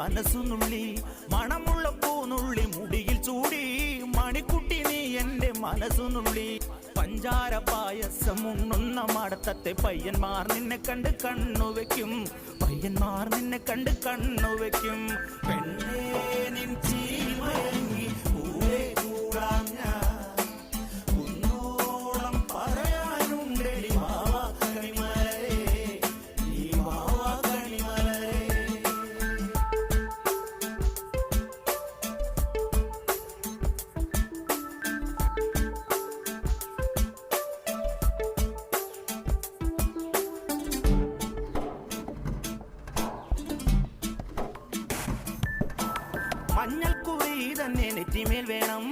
മനസ്സുനുള്ളി മണമുള്ള പൂനുള്ളി മുടിയിൽ ചൂടി മണിക്കുട്ടി നീ എന്റെ മനസ്സുനുള്ളി പഞ്ചാര പായസം ഉണ്ണുന്ന മടത്തത്തെ പയ്യന്മാർ നിന്നെ കണ്ട് കണ്ണുവെക്കും പയ്യന്മാർ നിന്നെ കണ്ട് കണ്ണുവെക്കും പെണ്ണേ നിൻ ചീമയങ്ങി പൂവേ കൂടാൻ ഞാൻ കുന്നോളം പറയാനുണ്ടടി വാവാ കണിമലരേ ഈ വാവാ കണിമലരേ. മഞ്ഞൾക്കുറി തന്നെ നെറ്റിമേൽ വേണം